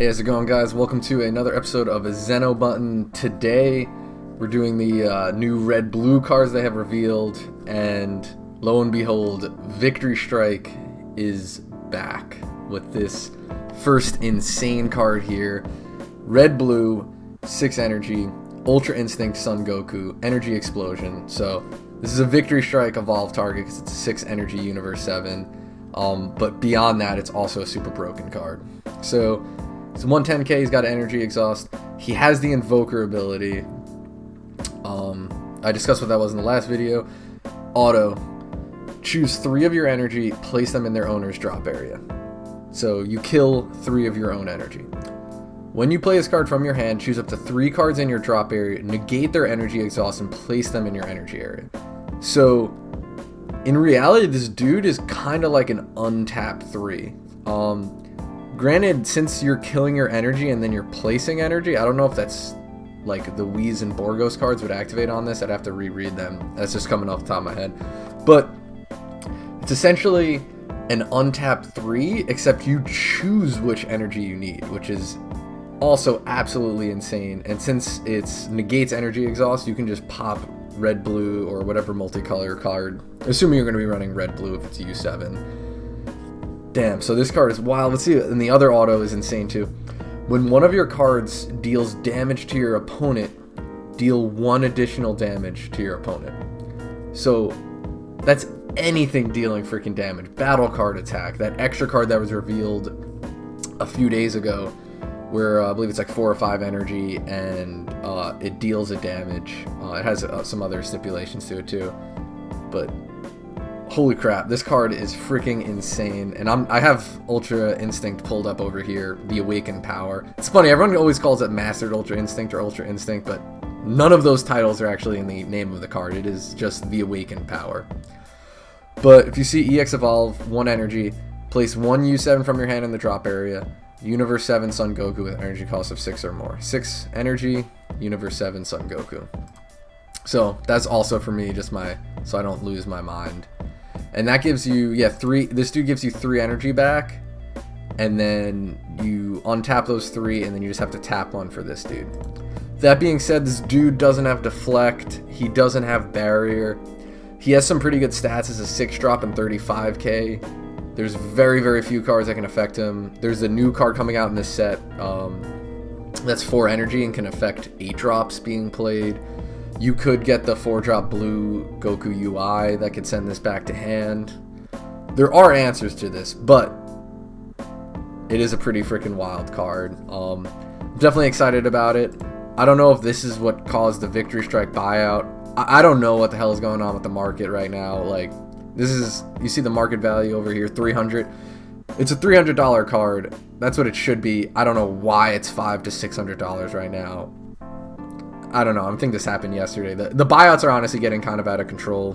Hey, how's it going, guys? Welcome to another episode of a Zen-Oh button. Today, we're doing the new red-blue cards they have revealed, and lo and behold, Victory Strike is back with this first insane card here. Red-blue, 6 energy, Ultra Instinct Son Goku, Energy Explosion. So, this is a Victory Strike evolved target because it's a 6 energy Universe 7. But beyond that, it's also a super broken card. So, it's 110k, he's got energy exhaust. He has the invoker ability. I discussed what that was in the last video. Auto. Choose 3 of your energy, place them in their owner's drop area. So you kill 3 of your own energy. When you play this card from your hand, choose up to 3 cards in your drop area, negate their energy exhaust, and place them in your energy area. So in reality, this dude is kind of like an untapped 3. Granted, since you're killing your energy and then you're placing energy, I don't know if that's like the Whis and Borgos cards would activate on this. I'd have to reread them. That's just coming off the top of my head. But it's essentially an untapped 3, except you choose which energy you need, which is also absolutely insane. And since it negates energy exhaust, you can just pop red, blue, or whatever multicolor card, assuming you're going to be running red, blue if it's U7. Damn, so this card is wild. Let's see, and the other auto is insane too. When one of your cards deals damage to your opponent, deal 1 additional damage to your opponent. So that's anything dealing freaking damage. Battle card attack, that extra card that was revealed a few days ago, where I believe it's like 4 or 5 energy, and it deals a damage. It has some other stipulations to it too, but holy crap, this card is freaking insane. And I have Ultra Instinct pulled up over here, the Awakened Power. It's funny, everyone always calls it Mastered Ultra Instinct or Ultra Instinct, but none of those titles are actually in the name of the card. It is just the Awakened Power. But if you see EX Evolve, 1 energy, place 1 U7 from your hand in the drop area, Universe 7 Son Goku with energy cost of 6 or more. 6 energy, Universe 7 Son Goku. So that's also for me, just so I don't lose my mind. And that gives you, 3, this dude gives you 3 energy back, and then you untap those 3, and then you just have to tap 1 for this dude. That being said, this dude doesn't have Deflect, he doesn't have Barrier, he has some pretty good stats as a 6 drop and 35k. There's very, very few cards that can affect him. There's a new card coming out in this set that's 4 energy and can affect 8 drops being played. You could get the 4-drop blue Goku UI that could send this back to hand. There are answers to this, but it is a pretty freaking wild card. I'm definitely excited about it. I don't know if this is what caused the Victory Strike buyout. I don't know what the hell is going on with the market right now. Like, this is, you see the market value over here, 300. It's a $300 card. That's what it should be. I don't know why it's $500 to $600 right now. I don't know. I think this happened yesterday. The buyouts are honestly getting kind of out of control.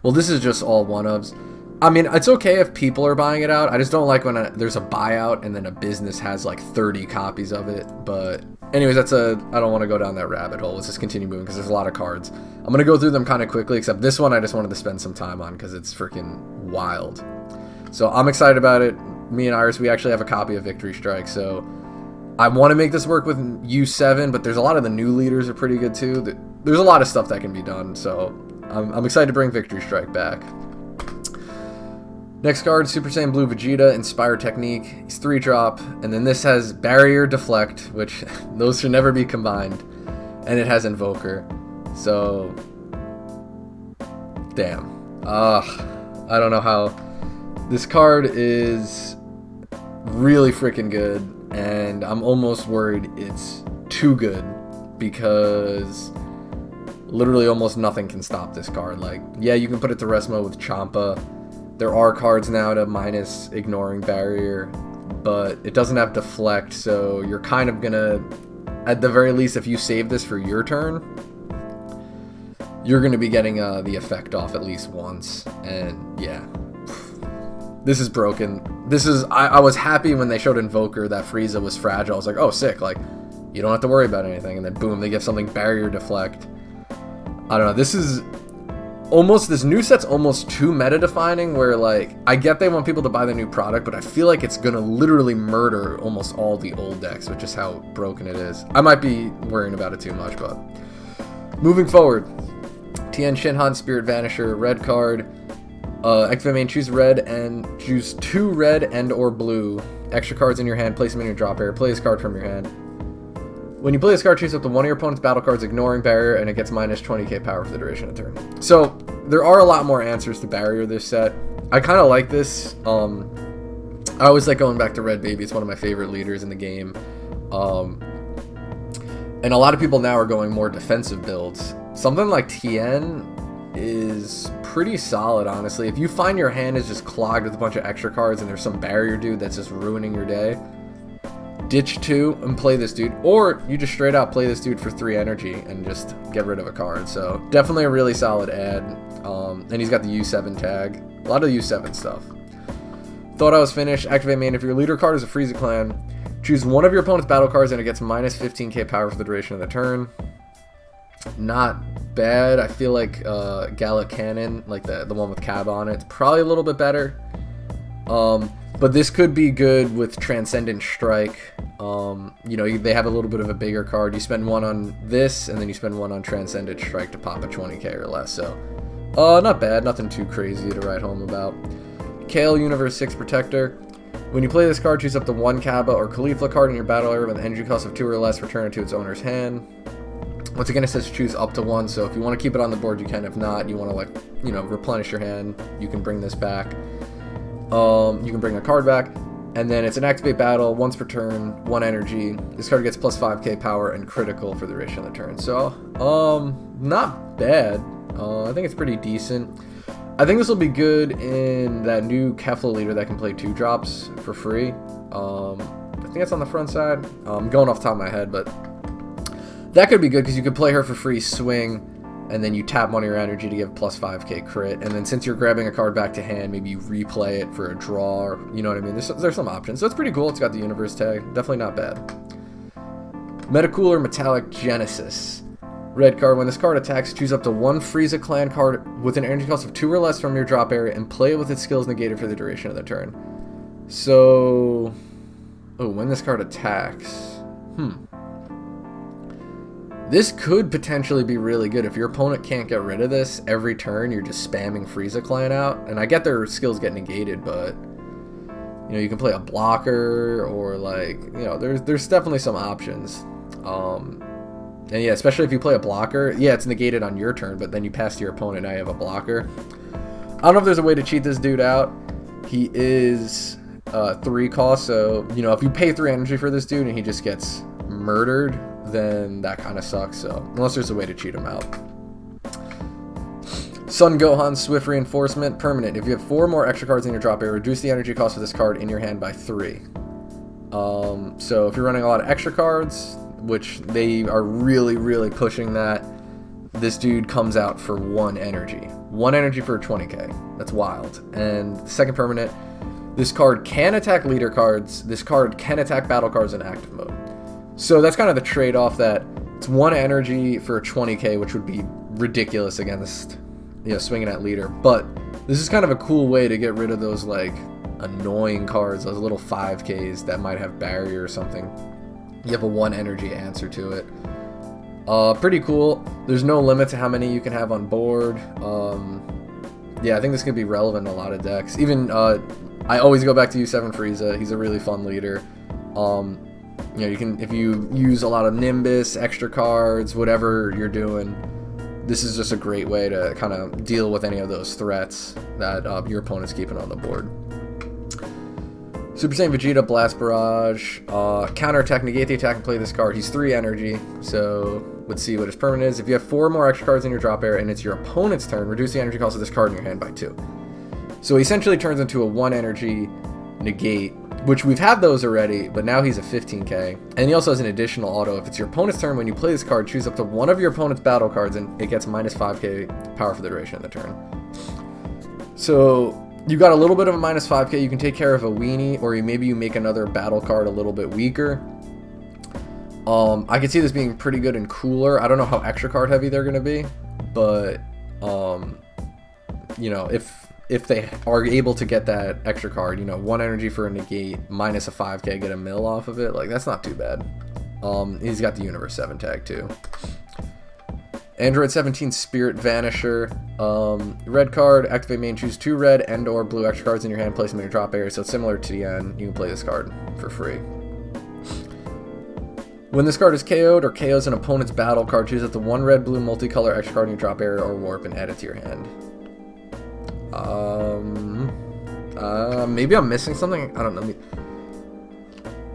Well, this is just all one-ofs. I mean, it's okay if people are buying it out. I just don't like when there's a buyout and then a business has like 30 copies of it. But anyways, I don't want to go down that rabbit hole. Let's just continue moving because there's a lot of cards. I'm going to go through them kind of quickly, except this one I just wanted to spend some time on because it's freaking wild. So I'm excited about it. Me and Iris, we actually have a copy of Victory Strike, so I want to make this work with U7, but there's a lot of the new leaders are pretty good too. There's a lot of stuff that can be done, so I'm excited to bring Victory Strike back. Next card, Super Saiyan Blue Vegeta, Inspire Technique. He's 3-drop, and then this has Barrier, Deflect, which those should never be combined, and it has Invoker. So, damn. I don't know how. This card is really freaking good. And I'm almost worried it's too good because literally almost nothing can stop this card. Like, yeah, you can put it to rest mode with Champa. There are cards now to minus ignoring Barrier, but it doesn't have Deflect, so you're kind of gonna, at the very least, if you save this for your turn, you're gonna be getting the effect off at least once. And yeah, this is broken. This is, I was happy when they showed Invoker that Frieza was fragile. I was like, oh, sick. Like, you don't have to worry about anything. And then boom, they give something Barrier, Deflect. I don't know. This is almost, this new set's almost too meta defining, where like, I get they want people to buy the new product, but I feel like it's gonna literally murder almost all the old decks, which is how broken it is. I might be worrying about it too much, but moving forward, Tien Shinhan Spirit Vanisher, red card. Activate main, choose red and choose 2 red and or blue extra cards in your hand, place them in your drop area, play this card from your hand. When you play this card, choose up to one of your opponent's battle cards, ignoring barrier, and it gets minus 20k power for the duration of the turn. So there are a lot more answers to barrier this set. I kind of like this. I always like going back to Red Baby. It's one of my favorite leaders in the game. And a lot of people now are going more defensive builds. Something like Tien is pretty solid, honestly. If you find your hand is just clogged with a bunch of extra cards and there's some barrier dude that's just ruining your day, ditch 2 and play this dude, or you just straight out play this dude for 3 energy and just get rid of a card. So definitely a really solid add. And he's got the U7 tag, a lot of U7 stuff. Thought I was finished. Activate main. If your leader card is a Frieza clan, choose one of your opponent's battle cards and it gets minus 15k power for the duration of the turn. Not bad. I feel like Gala Cannon, like the one with Cab on it, it's probably a little bit better. But this could be good with Transcendent Strike. You know, they have a little bit of a bigger card. You spend 1 on this, and then you spend 1 on Transcendent Strike to pop a 20k or less. So, not bad. Nothing too crazy to write home about. Kale Universe 6 Protector. When you play this card, choose up to 1 Kaba or Caulifla card in your battle area with an energy cost of 2 or less. Return it to its owner's hand. Once again, it says choose up to 1, so if you want to keep it on the board, you can. If not, you want to, like, you know, replenish your hand, you can bring this back. You can bring a card back, and then it's an activate battle, once per turn, 1 energy. This card gets plus 5k power and critical for the duration of the turn. So, not bad. I think it's pretty decent. I think this will be good in that new Kefla leader that can play 2 drops for free. I think that's on the front side. I'm going off the top of my head, but that could be good because you could play her for free, swing, and then you tap 1 of your energy to give plus 5k crit. And then since you're grabbing a card back to hand, maybe you replay it for a draw, or, you know what I mean? There's some options. So it's pretty cool. It's got the universe tag. Definitely not bad. Metacooler Metallic Genesis. Red card. When this card attacks, choose up to 1 Frieza clan card with an energy cost of 2 or less from your drop area and play it with its skills negated for the duration of the turn. So, when this card attacks, this could potentially be really good. If your opponent can't get rid of this, every turn you're just spamming Frieza clan out. And I get their skills get negated, but, you know, you can play a blocker, or, like, you know, there's definitely some options. And yeah, especially if you play a blocker, yeah, it's negated on your turn, but then you pass to your opponent, now you have a blocker. I don't know if there's a way to cheat this dude out. He is 3 cost, so, you know, if you pay 3 energy for this dude and he just gets murdered, then that kind of sucks. So unless there's a way to cheat him out. Son Gohan Swift Reinforcement permanent. If you have 4 more extra cards in your drop area, reduce the energy cost of this card in your hand by 3. So if you're running a lot of extra cards, which they are really pushing that, this dude comes out for 1 energy. 1 energy for 20k. That's wild. And the second permanent, this card can attack leader cards. This card can attack battle cards in active mode. So that's kind of the trade-off, that it's 1 energy for 20k, which would be ridiculous against, you know, swinging at leader. But this is kind of a cool way to get rid of those, like, annoying cards, those little 5ks that might have barrier or something. You have a 1 energy answer to it. Pretty cool. There's no limit to how many you can have on board. Yeah, I think this could be relevant in a lot of decks. Even, I always go back to U7 Frieza. He's a really fun leader. You know, you can, if you use a lot of Nimbus, extra cards, whatever you're doing, this is just a great way to kind of deal with any of those threats that your opponent's keeping on the board. Super Saiyan Vegeta Blast Barrage. Counter attack, negate the attack and play this card. He's 3 energy, so let's see what his permanent is. If you have 4 more extra cards in your drop area and it's your opponent's turn, reduce the energy cost of this card in your hand by 2. So he essentially turns into a 1 energy negate, which we've had those already, but now he's a 15k. And he also has an additional auto. If it's your opponent's turn, when you play this card, choose up to 1 of your opponent's battle cards and it gets minus 5k power for the duration of the turn. So you got a little bit of a minus 5k. You can take care of a weenie, or maybe you make another battle card a little bit weaker. I could see this being pretty good and cooler. I don't know how extra card heavy they're going to be, but you know, if they are able to get that extra card, you know, 1 energy for a negate minus a 5k, get a mill off of it, like that's not too bad. He's got the Universe 7 tag too. Android 17 Spirit Vanisher. Red card, activate main, choose 2 red and or blue extra cards in your hand, place them in your drop area. So it's similar to the end. You can play this card for free. When this card is KO'd or KOs an opponent's battle card, choose up the 1 red blue multicolor extra card in your drop area or warp and add it to your hand. Maybe I'm missing something. I don't know.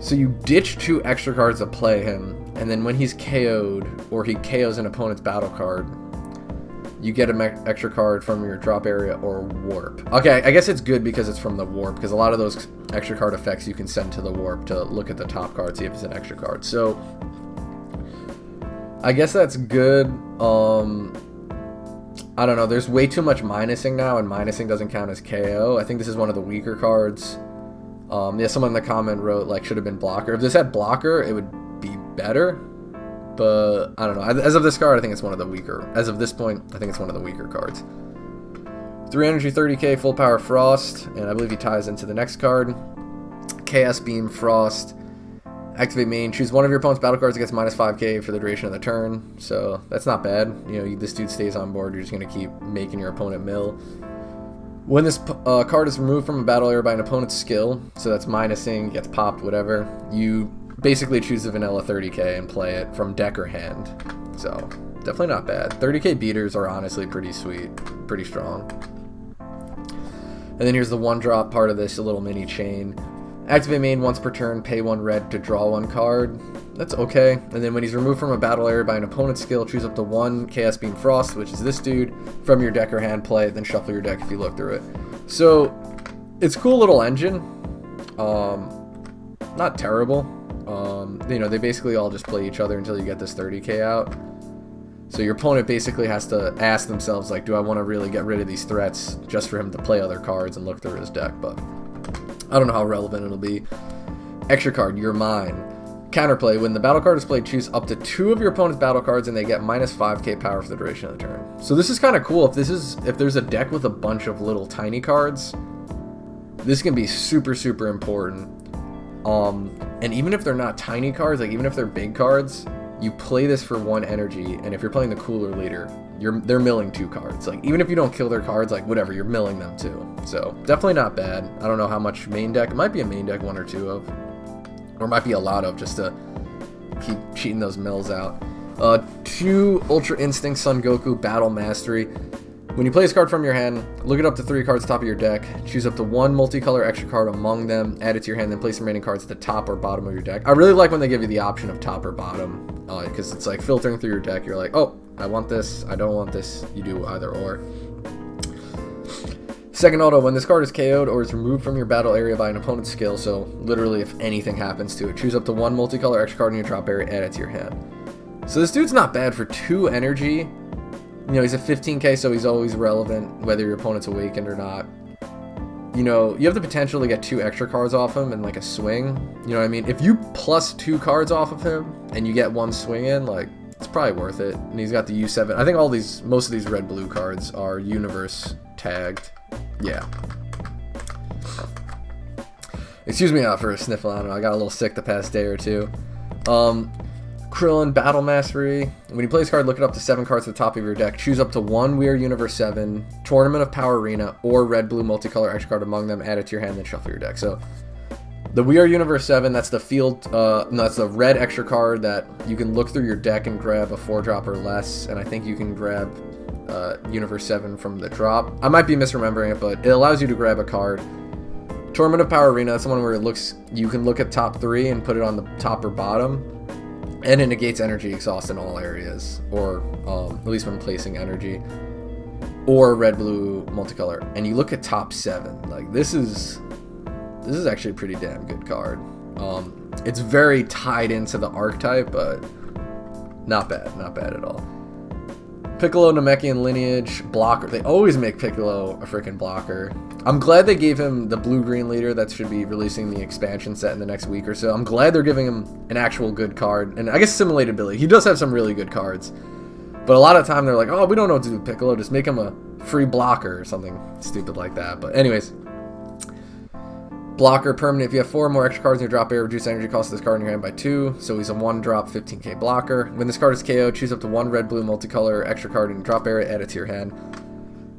So you ditch 2 extra cards to play him, and then when he's KO'd or he KOs an opponent's battle card, you get an extra card from your drop area or warp. Okay, I guess it's good because it's from the warp, because a lot of those extra card effects you can send to the warp to look at the top card, see if it's an extra card. So I guess that's good. I don't know, there's way too much minusing now, and minusing doesn't count as KO. I think this is one of the weaker cards. Yeah, someone in the comment wrote, like, should have been blocker. If this had blocker, it would be better. But, I don't know. As of this card, I think it's one of the weaker. As of this point, I think it's one of the weaker cards. 3 energy, 30k, full power Frost. And I believe he ties into the next card. Chaos Beam, Frost. Activate main. Choose one of your opponent's battle cards that gets minus 5k for the duration of the turn. So, that's not bad. You know, this dude stays on board. You're just going to keep making your opponent mill. When this card is removed from a battle area by an opponent's skill, so that's minusing, gets popped, whatever, you basically choose the vanilla 30k and play it from deck or hand. So, definitely not bad. 30k beaters are honestly pretty sweet, pretty strong. And then here's the 1-drop part of this, a little mini chain. Activate main once per turn, pay 1 red to draw 1 card. That's okay. And then when he's removed from a battle area by an opponent's skill, choose up to 1 Chaos Beam Frost, which is this dude, from your deck or hand, play it, then shuffle your deck if you look through it. So, it's a cool little engine. Not terrible. You know, they basically all just play each other until you get this 30k out. So your opponent basically has to ask themselves, like, do I want to really get rid of these threats just for him to play other cards and look through his deck? But I don't know how relevant it'll be. Extra card, You're Mine. Counterplay, when the battle card is played, choose up to 2 of your opponent's battle cards and they get minus 5k power for the duration of the turn. So this is kind of cool. If there's a deck with a bunch of little tiny cards, this can be super, super important. And even if they're not tiny cards, like even if they're big cards, you play this for 1 energy, and if you're playing the cooler leader, they're milling 2 cards. Like even if you don't kill their cards, like whatever, you're milling them too. So definitely not bad. I don't know how much main deck. It might be a main deck 1 or 2 of. Or might be a lot of, just to keep cheating those mills out. 2 Ultra Instinct Son Goku Battle Mastery. When you play this card from your hand, look it up to 3 cards top of your deck. Choose up to 1 multicolor extra card among them. Add it to your hand, then place the remaining cards at the top or bottom of your deck. I really like when they give you the option of top or bottom. Because it's like filtering through your deck. You're like, oh, I want this, I don't want this. You do either or. Second auto, when this card is KO'd or is removed from your battle area by an opponent's skill, so literally if anything happens to it, choose up to 1 multicolor extra card in your drop area, add it to your hand. So this dude's not bad for 2 energy. You know, he's a 15k, so he's always relevant, whether your opponent's awakened or not. You know, you have the potential to get 2 extra cards off him in like a swing. You know what I mean? If you plus 2 cards off of him and you get 1 swing in, like, it's probably worth it. And he's got the U7. I think most of these red-blue cards are Universe tagged. Yeah. Excuse me for a sniffle. I don't know. I got a little sick the past day or 2. Krillin Battle Mastery. When you play this card, look it up to 7 cards at the top of your deck. Choose up to 1 We Are Universe 7, Tournament of Power Arena, or red-blue multicolor extra card among them. Add it to your hand, then shuffle your deck. So, the We Are Universe 7, that's the field, no, that's the red extra card that you can look through your deck and grab a 4-drop or less, and I think you can grab Universe 7 from the drop. I might be misremembering it, but it allows you to grab a card. Tournament of Power Arena, that's the one where you can look at top 3 and put it on the top or bottom, and it negates energy exhaust in all areas, or at least when placing energy, or red-blue multicolor, and you look at top 7. Like, this is actually a pretty damn good card. It's very tied into the archetype, but not bad at all. Piccolo Namekian Lineage, blocker. They always make Piccolo a freaking blocker. I'm glad they gave him the blue-green leader that should be releasing the expansion set in the next week or so. I'm glad they're giving him an actual good card. And I guess simulated ability. He does have some really good cards. But a lot of time they're like, oh, we don't know what to do with Piccolo. Just make him a free blocker or something stupid like that. But anyways, blocker permanent. If you have 4 or more extra cards in your drop area, reduce energy cost of this card in your hand by 2. So he's a 1-drop 15k blocker. When this card is KO, choose up to 1 red-blue multicolor extra card in your drop area, add it to your hand.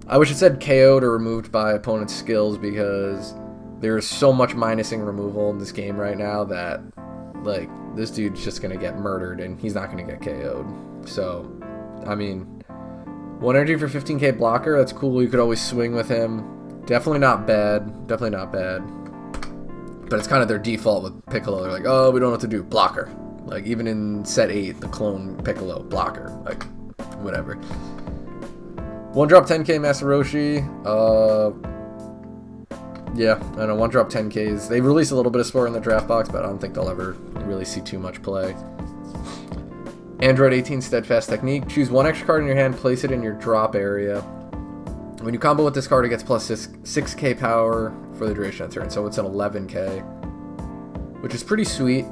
I wish it said KO'd or removed by opponent's skills, because there is so much minusing removal in this game right now that, like, this dude's just going to get murdered and he's not going to get KO'd. So, I mean, 1 energy for 15k blocker, that's cool. You could always swing with him. Definitely not bad. Definitely not bad. But it's kind of their default with Piccolo. They're like, oh, we don't know what to do. Blocker. Like, even in set 8, the clone Piccolo, blocker. Like, whatever. 1-drop 10k Master Roshi. Yeah, I don't know, 1-drop 10ks. They released a little bit of support in the draft box, but I don't think they'll ever really see too much play. Android 18 Steadfast Technique. Choose 1 extra card in your hand, place it in your drop area. When you combo with this card, it gets plus 6k power for the duration of the turn, so it's an 11k, which is pretty sweet.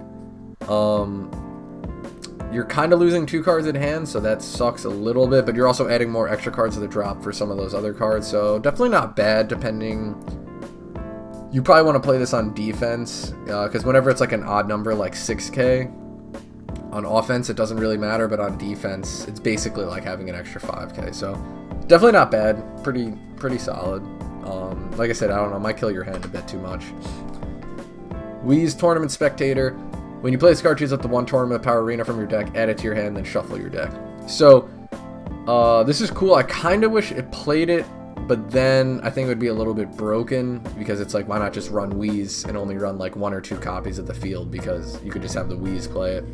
You're kind of losing 2 cards in hand, so that sucks a little bit, but you're also adding more extra cards to the drop for some of those other cards, so definitely not bad, depending. You probably want to play this on defense, because whenever it's like an odd number like 6k, on offense it doesn't really matter, but on defense it's basically like having an extra 5k, so definitely not bad. Pretty solid. Like I said, I don't know, might kill your hand a bit too much. Wheeze Tournament Spectator. When you play this card, choose up to 1 Tournament Power Arena from your deck, add it to your hand, then shuffle your deck. So, this is cool. I kind of wish it played it, but then I think it would be a little bit broken, because it's like, why not just run Wheeze and only run like 1 or 2 copies of the field, because you could just have the Wheeze play it.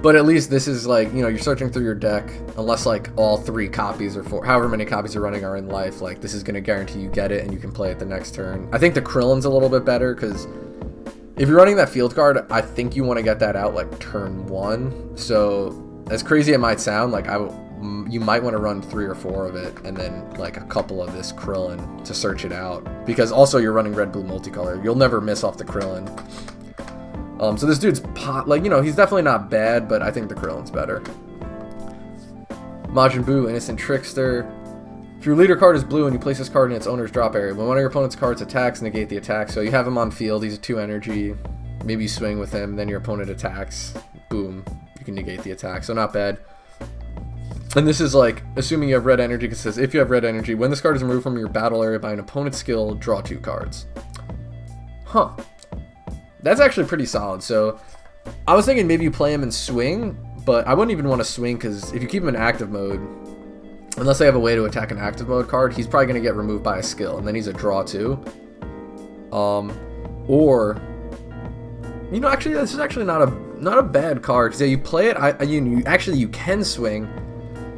But at least this is like, you know, you're searching through your deck, unless like all 3 copies or 4, however many copies you're running are in life, like this is going to guarantee you get it and you can play it the next turn. I think the Krillin's a little bit better, because if you're running that field card, I think you want to get that out like turn 1. So as crazy it might sound, like you might want to run 3 or 4 of it, and then like a couple of this Krillin to search it out, because also you're running red-blue multicolor. You'll never miss off the Krillin. So this dude's like, you know, he's definitely not bad, but I think the Krillin's better. Majin Buu, Innocent Trickster. If your leader card is blue and you place this card in its owner's drop area, when one of your opponent's cards attacks, negate the attack. So you have him on field, he's a 2 energy, maybe you swing with him, then your opponent attacks, boom, you can negate the attack, so not bad. And this is like, assuming you have red energy, because it says, if you have red energy, when this card is removed from your battle area by an opponent's skill, draw 2 cards. Huh. That's actually pretty solid. So I was thinking maybe you play him and swing, but I wouldn't even want to swing, because if you keep him in active mode, unless they have a way to attack an active mode card, he's probably going to get removed by a skill, and then he's a draw 2. Or, you know, actually this is actually not a bad card, because you play it, you can swing,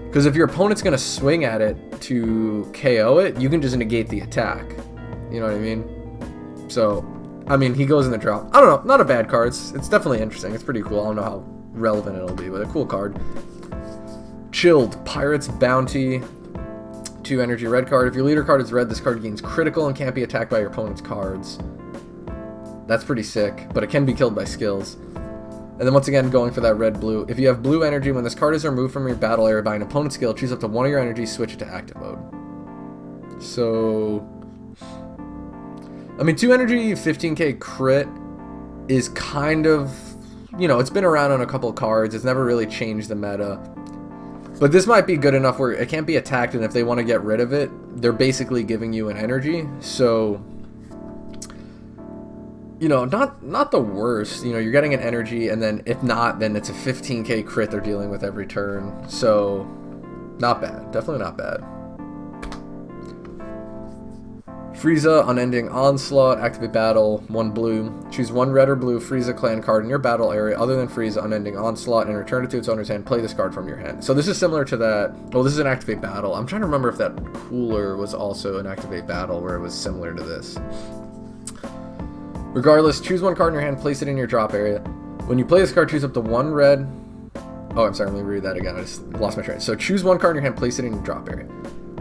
because if your opponent's going to swing at it to KO it, you can just negate the attack. You know what I mean? So, I mean, he goes in the drop. I don't know, not a bad card. It's definitely interesting. It's pretty cool. I don't know how relevant it'll be, but a cool card. Chilled, Pirate's Bounty. 2 energy, red card. If your leader card is red, this card gains critical and can't be attacked by your opponent's cards. That's pretty sick, but it can be killed by skills. And then once again, going for that red-blue. If you have blue energy, when this card is removed from your battle area by an opponent's skill, choose up to 1 of your energies, switch it to active mode. So, I mean, 2 energy, 15k crit is kind of, you know, it's been around on a couple of cards. It's never really changed the meta. But this might be good enough where it can't be attacked, and if they want to get rid of it, they're basically giving you an energy. So, you know, not the worst. You know, you're getting an energy, and then if not, then it's a 15k crit they're dealing with every turn. So, not bad. Definitely not bad. Frieza, Unending Onslaught, activate battle, 1 blue. Choose 1 red or blue Frieza clan card in your battle area other than Frieza, Unending Onslaught, and return it to its owner's hand. Play this card from your hand. So this is similar to that. Oh, this is an activate battle. I'm trying to remember if that cooler was also an activate battle where it was similar to this. Regardless, choose 1 card in your hand, place it in your drop area. When you play this card, choose up to 1 red. Oh, I'm sorry, let me read that again. I just lost my train. So choose 1 card in your hand, place it in your drop area.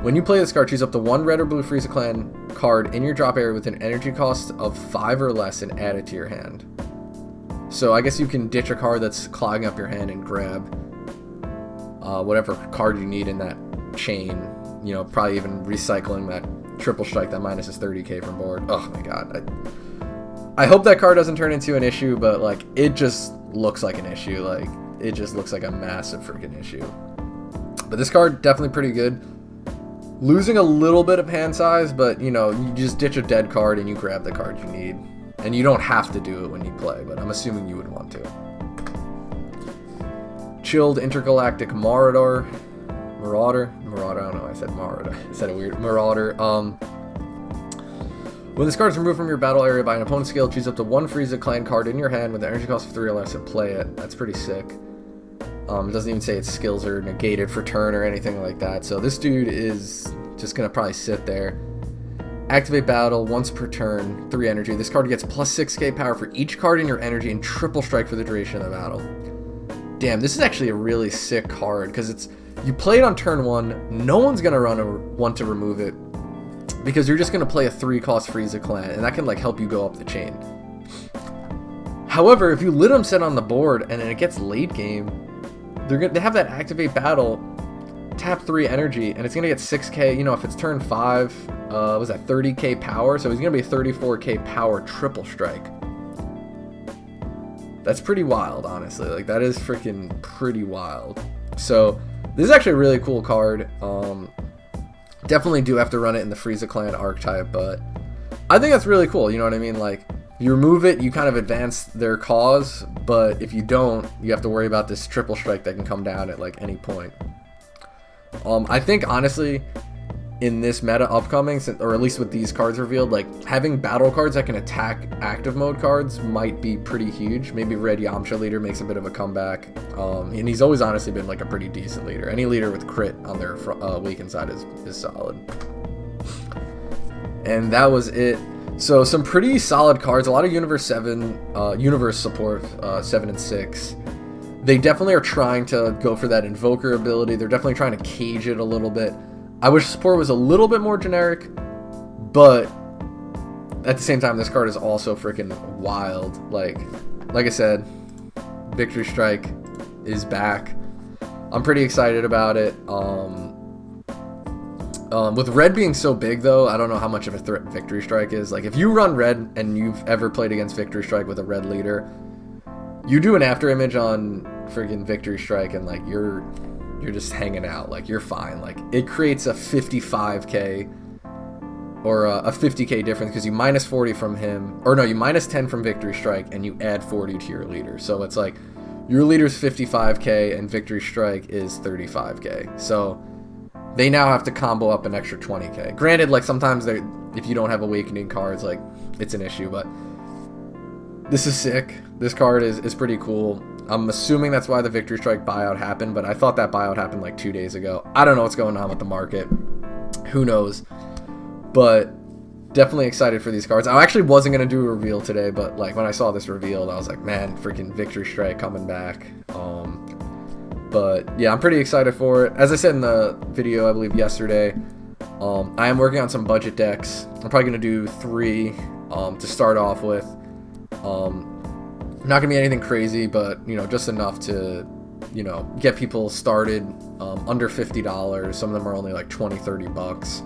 When you play this card, choose up to 1 red or blue Frieza Clan card in your drop area with an energy cost of 5 or less and add it to your hand. So I guess you can ditch a card that's clogging up your hand and grab whatever card you need in that chain you know, probably even recycling that triple strike that minus is 30k from board. Oh my god. I hope that card doesn't turn into an issue, but like it just looks like an issue. Like it just looks like a massive freaking issue. But this card definitely pretty good. Losing a little bit of hand size, but you know, you just ditch a dead card and you grab the card you need. And you don't have to do it when you play, but I'm assuming you would want to. Chilled Intergalactic Marauder. I don't know, I said Marauder. I said it weird. Marauder. When this card is removed from your battle area by an opponent's skill, choose up to one Frieza Clan card in your hand with the energy cost of 3 or less and play it. That's pretty sick. It doesn't even say its skills are negated for turn or anything like that. So this dude is just going to probably sit there. Activate battle once per turn, 3 energy. This card gets plus 6k power for each card in your energy and triple strike for the duration of the battle. Damn, this is actually a really sick card because it's you play it on turn 1, no one's going to want to remove it because you're just going to play a 3-cost Frieza Clan and that can like help you go up the chain. However, if you let them sit on the board and then it gets late game, they have that activate battle, tap 3 energy, and it's going to get 6k, you know, if it's turn 5, was that 30k power? So he's going to be 34k power triple strike. That's pretty wild, honestly. Like, that is freaking pretty wild. So, this is actually a really cool card. Definitely do have to run it in the Frieza Clan archetype, but I think that's really cool, you know what I mean? Like, you remove it, you kind of advance their cause, but if you don't, you have to worry about this triple strike that can come down at like any point. I think honestly, in this meta upcoming, or at least with these cards revealed, like having battle cards that can attack active mode cards might be pretty huge. Maybe Red Yamcha leader makes a bit of a comeback, and he's always honestly been like a pretty decent leader. Any leader with crit on their weakened side is solid. And that was it. So some pretty solid cards, a lot of Universe support, 7 and 6. They definitely are trying to go for that Invoker ability. They're definitely trying to cage it a little bit. I wish support was a little bit more generic, but at the same time, this card is also freaking wild. Like I said, Victory Strike is back. I'm pretty excited about it. With red being so big, though, I don't know how much of a threat Victory Strike is. Like, if you run red and you've ever played against Victory Strike with a red leader, you do an after image on friggin' Victory Strike and, like, you're just hanging out. Like, you're fine. Like, it creates a 55k or a 50k difference because you minus 40 from him. Or, no, you minus 10 from Victory Strike and you add 40 to your leader. So, it's like, your leader's 55k and Victory Strike is 35k. So they now have to combo up an extra 20k. Granted, like sometimes if you don't have awakening cards, like it's an issue, but this is sick. This card is pretty cool. I'm assuming that's why the Victory Strike buyout happened, but I thought that buyout happened like 2 days ago. I don't know what's going on with the market. Who knows? But definitely excited for these cards. I actually wasn't going to do a reveal today, but like when I saw this revealed, I was like, man, freaking Victory Strike coming back. But yeah, I'm pretty excited for it. As I said in the video, I believe yesterday, I am working on some budget decks. I'm probably going to do 3 to start off with. Not going to be anything crazy, but, you know, just enough to, you know, get people started under $50. Some of them are only like 20, 30 bucks.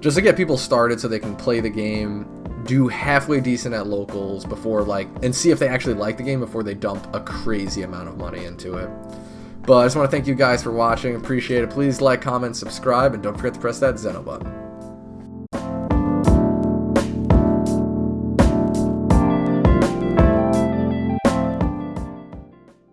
Just to get people started so they can play the game, do halfway decent at locals before, like, and see if they actually like the game before they dump a crazy amount of money into it. But I just want to thank you guys for watching. Appreciate it. Please like, comment, subscribe, and don't forget to press that Zen-Oh button.